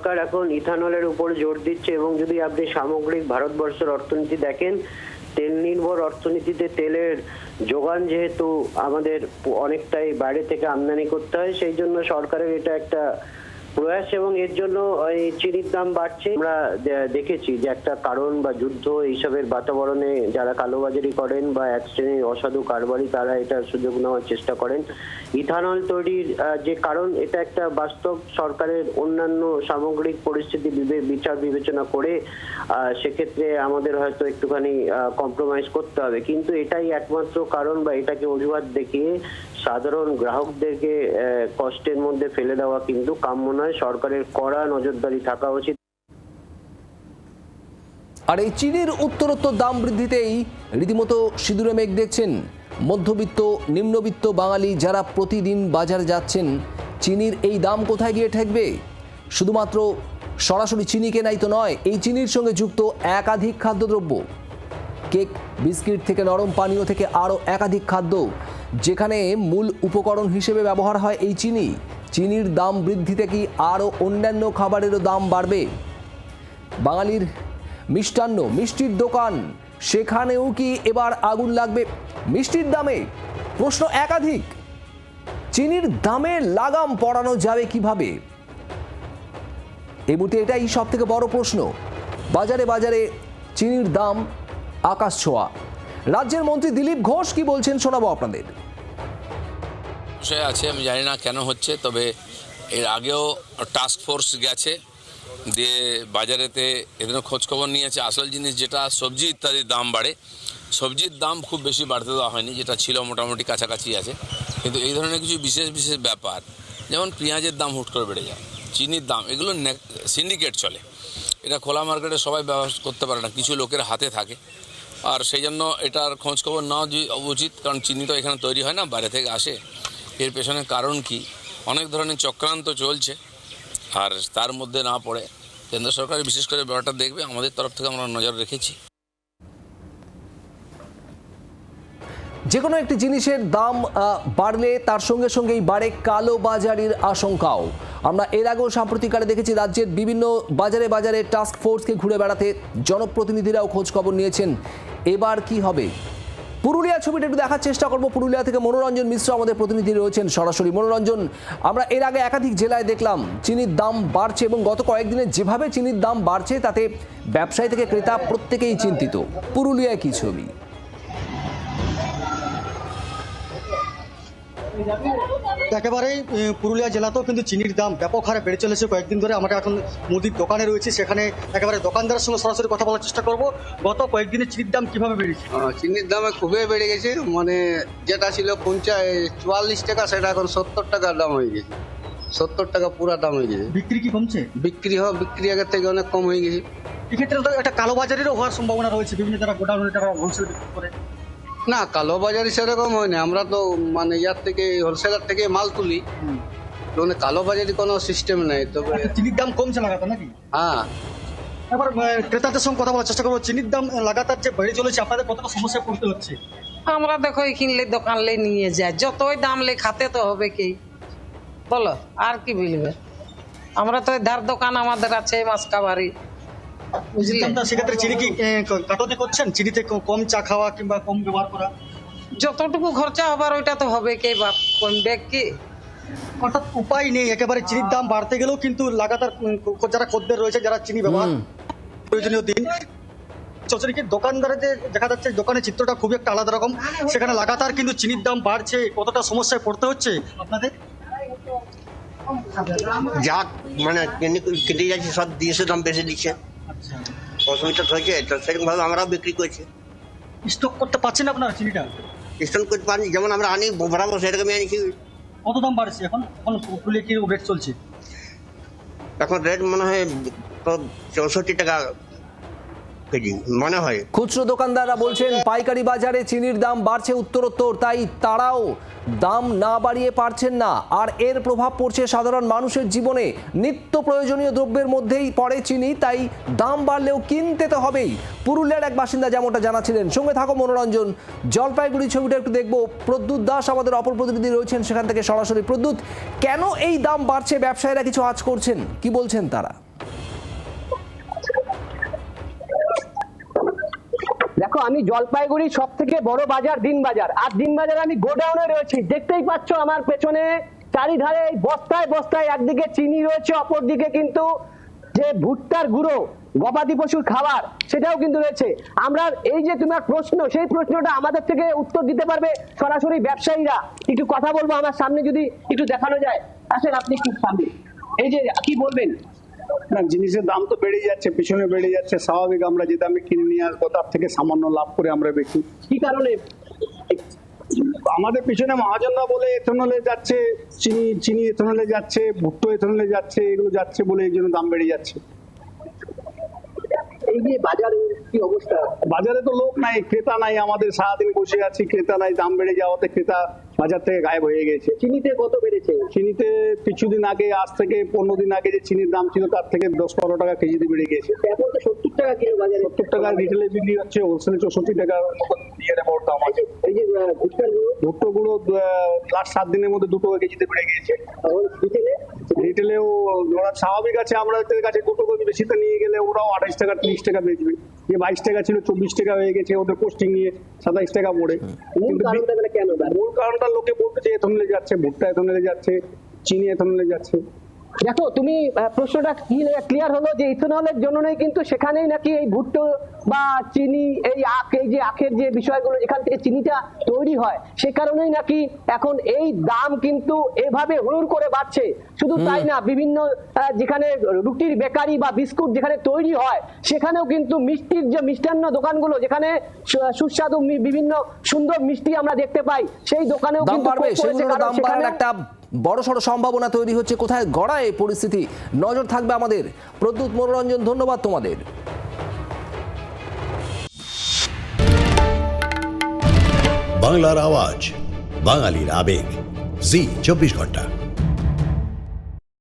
সরকার এখন ইথানলের উপর জোর দিচ্ছে এবং যদি আপনি সামগ্রিক ভারতবর্ষের অর্থনীতি দেখেন, তেল নির্ভর অর্থনীতিতে তেলের যোগান যেহেতু আমাদের অনেকটাই বাইরে থেকে আমদানি করতে হয়, সেই জন্য সরকারের এটা একটা প্রয়াস এবং এর জন্য এই চিনির দাম বাড়ছে। আমরা দেখেছি যে একটা কারণ বা যুদ্ধ এইসবের বাতাবরণে যারা কালোবাজারি করেন বা এক শ্রেণীর অসাধু কারবারি তারা এটার সুযোগ নেওয়ার চেষ্টা করেন। ইথানল তৈরির যে কারণ, এটা একটা বাস্তব সরকারের অন্যান্য সামগ্রিক পরিস্থিতি বিচার বিবেচনা করে সেক্ষেত্রে আমাদের হয়তো একটুখানি কম্প্রোমাইজ করতে হবে, কিন্তু এটাই একমাত্র কারণ বা এটাকে অজুহাত দেখিয়ে সাধারণ গ্রাহকদেরকে কষ্টের মধ্যে ফেলে দেওয়া কিন্তু কাম্য নয়। সরকারের কড়া নজরদারি থাকা উচিত। আর এই চিনির উত্তরোত্তর দাম বৃদ্ধিতেই রীতিমতো সিঁদুরে মেঘ দেখছেন মধ্যবিত্ত নিম্নবিত্ত বাঙালি যারা প্রতিদিন বাজারে যাচ্ছেন। চিনির এই দাম কোথায় গিয়ে ঠেকবে? শুধুমাত্র সরাসরি চিনি কেনাই তো নয়, এই চিনির সঙ্গে যুক্ত একাধিক খাদ্যদ্রব্য, কেক বিস্কিট থেকে নরম পানীয় থেকে আরও একাধিক খাদ্য, যেখানে মূল উপকরণ হিসেবে ব্যবহার হয় এই চিনি। চিনির দাম বৃদ্ধিতে কি আরও অন্যান্য খাবারেরও দাম বাড়বে? বাঙালির মিষ্টান্ন, মিষ্টির দোকান, সেখানেও কি এবার আগুন লাগবে মিষ্টির দামে? প্রশ্ন একাধিক। চিনির দামে লাগাম পড়ানো যাবে কিভাবে? এই মুহূর্তে এটাই সব থেকে বড় প্রশ্ন। বাজারে বাজারে চিনির দাম আকাশ ছোঁয়া। রাজ্যের মন্ত্রী দিলীপ ঘোষ কি বলছেন শোনাবো আপনাদের। বিষয় আছে, আমি জানি না কেন হচ্ছে, তবে এর আগেও টাস্ক ফোর্স গেছে, দিয়ে বাজারেতে এদের খোঁজখবর নিয়েছে। আসল জিনিস যেটা সবজি ইত্যাদির দাম বাড়ে, সবজির দাম খুব বেশি বাড়তে দেওয়া হয়নি, যেটা ছিল মোটামুটি কাছাকাছি আছে। কিন্তু এই ধরনের কিছু বিশেষ বিশেষ ব্যাপার, যেমন পেঁয়াজের দাম হুট করে বেড়ে যায়, চিনির দাম, এগুলো সিন্ডিকেট চলে। এটা খোলা মার্কেটে সবাই ব্যবহার করতে পারে না, কিছু লোকের হাতে থাকে। আর সেই জন্য এটার খোঁজখবর নেওয়া উচিত, কারণ চিনি তো এখানে তৈরি হয় না, বাইরে থেকে আসে। এর পেছনে কারণ কি? অনেক ধরনের চক্রান্ত চলছে, আর তার মধ্যে না পড়ে কেন্দ্র সরকার বিশেষ করে ব্যাপারটা দেখবে। আমাদের তরফ থেকে আমরা নজর রেখেছি। যে কোনো একটি জিনিসের দাম বাড়লে তার সঙ্গে সঙ্গেই বাড়ে কালোবাজারির আশঙ্কাও। আমরা এর আগেও সাম্প্রতিককালে দেখেছি রাজ্যের বিভিন্ন বাজারে বাজারে টাস্ক ফোর্সকে ঘুরে বেড়াতে জনপ্রতিনিধিরাও খোঁজ খবর নিয়েছেন। এবার কি হবে? পুরুলিয়া ছবিটা একটু দেখার চেষ্টা করব। পুরুলিয়া থেকে মনোরঞ্জন মিশ্র আমাদের প্রতিনিধি রয়েছেন সরাসরি। মনোরঞ্জন, আমরা এর আগে একাধিক জেলায় দেখলাম চিনির দাম বাড়ছে এবং গত কয়েকদিনে যেভাবে চিনির দাম বাড়ছে তাতে ব্যবসায়ী থেকে ক্রেতা প্রত্যেকেই চিন্তিত। পুরুলিয়ায় কি ছবি? একেবারেই পুরুলিয়া জেলাতেও কিন্তু চিনির দাম ব্যাপক হারে বেড়ে চলেছে কয়েকদিন ধরে। আমরা এখন মুদির দোকানে রয়েছি, সেখানে একেবারে দোকানদারের সঙ্গে সরাসরি কথা বলার চেষ্টা করব। গত কয়েকদিনে চিনির দাম কিভাবে বেড়েছে? চিনির দাম খুবই বেড়ে গেছে, মানে যেটা ছিল 44 টাকা সেটা এখন 70 টাকার দাম হয়ে গেছে। 70 টাকা পুরা দাম হয়ে গেছে। বিক্রি কি কমছে? বিক্রি আগের থেকে অনেক কম হয়ে গেছে। এক্ষেত্রে তো একটা কালোবাজারিরও হওয়ার সম্ভাবনা রয়েছে, বিভিন্ন যারা গোডাউনে তারা হোলসেল বিক্রি করে। না, কালোবাজারি সেরকম হয় না, আমরা তো মানে ইয়ার থেকে হোলসেলার থেকে মাল তুলি, মানে কালোবাজারি কোনো সিস্টেম নেই। তবে চিনির দাম কমছে লাগাতার নাকি? হ্যাঁ, এবার ক্রেতাদের সঙ্গে কথা বলার চেষ্টা করবো। চিনির দাম লাগাতার যে বেড়ে চলেছে, আপনাদের কতটা সমস্যায় পড়তে হচ্ছে? আমরা দেখো কিনলে দোকানলে নিয়ে যায়, যতই দাম লে খাতে তো হবে কি, বলো আর কি বলবে। আমরা তো ধার দোকান আমাদের আছে মাসকাবারি, বুঝলি। সেক্ষেত্রে চিনি কি কাটতে করছেন? চিনিতে কম চা খাওয়া কিংবা কম ব্যবহার করা? যতটুকু খরচা হবার ওইটা তো হবে কে, বাপ কমবে কি। অর্থাৎ উপায় নেই, একেবারে চিনির দাম বাড়তে গেলেও কিন্তু লাগাতার যারা খদ্দের রয়েছে যারা চিনি ব্যবহার প্রয়োজনীয় দিন চচরিকে দোকানদারদের দেখা যাচ্ছে দোকানের চিত্রটা খুবই একটা আলাদা রকম। সেখানে লাগাতার কিন্তু চিনির দাম বাড়ছে, কতটা সমস্যায় পড়তে হচ্ছে আপনাদের? যা মানে কেটে যাচ্ছে সব জিনিসের দাম বেশি দিচ্ছে, অসুবিধা হয়েছে, তো সেরকম ভাবে আমরাও বিক্রি করছি। স্টক করতে পারছেন আপনারা চিনিটা? স্টক করতে পারি, যেমন আমরা আনি বরাবর সেরকমই আনিছি। কত দাম বাড়ছে এখন? এখন ফুলে কি রেট চলছে? এখন রেট মনে হয় 64 টাকা কেজি মনে হয়। খুচরো দোকানদাররা বলছেন পাইকারি বাজারে চিনির দাম বাড়ছে উত্তরোত্তর, তাই তারাও দাম না বাড়িয়ে পারছেন না। আর এর প্রভাব পড়ছে সাধারণ মানুষের জীবনে। নিত্য প্রয়োজনীয় দ্রব্যের মধ্যেই পড়ে চিনি, তাই দাম বাড়লেও কিনতে তো হবেই। পুরুলিয়ার এক বাসিন্দা যেমনটা জানাচ্ছিলেন। সঙ্গে থাকো মনোরঞ্জন। জলপাইগুড়ি ছবিটা একটু দেখবো। প্রদ্যুৎ দাস আমাদের অপর প্রতিনিধি রয়েছেন সেখান থেকে সরাসরি। প্রদ্যুৎ, কেন এই দাম বাড়ছে? ব্যবসায়ীরা কিছু আঁচ করছেন, কি বলছেন তারা? দেখো, আমি জলপাইগুড়ির সব থেকে বড় বাজার দিনবাজার, আর দিনবাজারে আমি গোডাউনে রয়েছি। দেখতেই পাচ্ছ আমার পেছনে চারিধারে এই বস্তায় বস্তায় একদিকে চিনি রয়েছে, অপরদিকে কিন্তু যে ভুট্টার গুঁড়ো, গবাদি পশুর খাবার, সেটাও কিন্তু রয়েছে। আমরা এই যে তোমার প্রশ্ন, সেই প্রশ্নটা আমাদের থেকে উত্তর দিতে পারবে সরাসরি ব্যবসায়ীরা। একটু কথা বলবো, আমার সামনে যদি একটু দেখানো যায়। আসেন আপনি খুব সামনে, এই যে কি বলবেন? না, জিনিসের দাম তো বেড়ে যাচ্ছে, পিছনে বেড়ে যাচ্ছে, স্বাভাবিক। আমরা যে দামে কিনে নিয়ে আসবো তার থেকে সামান্য লাভ করে আমরা বেশি। কি কারণে? আমাদের পিছনে মহাজনরা বলে এথনলে যাচ্ছে, চিনি এথনলে যাচ্ছে, ভুট্টো এথনলে যাচ্ছে, এগুলো যাচ্ছে বলে এই জন্য দাম বেড়ে যাচ্ছে। এই যে বাজারের কি অবস্থা? বাজারে তো লোক নাই, ক্রেতা নাই, আমাদের সারাদিন বসে আছি, ক্রেতা নাই। দাম বেড়ে যাওয়াতে ক্রেতা বাজার থেকে গায়েব হয়ে গেছে। চিনিতে কত বেড়েছে? চিনিতে কিছুদিন আগে, আজ থেকে 15 দিন আগে যে চিনির দাম ছিল তার থেকে 10-12 টাকা কেজিতে বেড়ে গেছে। এখন তো 70 টাকা কিলো বাজারে। 70 টাকা রিটেলে বিক্রি হচ্ছে, হোলসেলে 64 টাকার মতো বড় দাম আছে। এই যে ভুট্টো গুঁড়ো লাস্ট 7 দিনের মধ্যে 2 টাকা কেজিতে বেড়ে গিয়েছে। রিটেলেও ওরা স্বাভাবিক আছে, আমরা ওদের কাছে 2 টাকা বেশিতে নিয়ে গেলে ওরাও 28 টাকা 30 টাকা বেচবে। যে 22 টাকা ছিল 24 টাকা হয়ে গেছে, ওদের পোস্টিং নিয়ে 27 টাকা পড়ে। মূল কারণটা লোকে বলতেছে এথনলে যাচ্ছে, ভুট্টা এথনলে যাচ্ছে, চিনি এথনলে যাচ্ছে। দেখো, তুমি প্রশ্নটা ক্লিয়ার হলো যে ইথেনলের জন্য নয়, কিন্তু সেখানেই নাকি এই ভুট্টো বা চিনি, এই যে আখের যে বিষয়গুলো যেখান থেকে চিনিটা তৈরি হয়, সে কারণেই নাকি এখন এই দাম কিন্তু এভাবে হুড় করে বাড়ছে। শুধু তাই না, বিভিন্ন যেখানে রুটির বেকারি বা বিস্কুট যেখানে তৈরি হয়, সেখানেও কিন্তু মিষ্টির যে মিষ্টান্ন দোকানগুলো, যেখানে সুস্বাদু বিভিন্ন সুন্দর মিষ্টি আমরা দেখতে পাই, সেই দোকানেও দাম কিন্তু বাড়বে, ক্ষোভ করেছে, সেগুলোর কারণ দাম বাড়ার সেখানে- একটা বড়সড় সম্ভাবনা তৈরি হচ্ছে। কোথায় গড়ায় এই পরিস্থিতি, নজর থাকবে আমাদের। প্রদ্যুৎ, মনোরঞ্জন, ধন্যবাদ তোমাদের। বাংলার আওয়াজ, বাঙালির আবেগ, জি 24 ঘন্টা।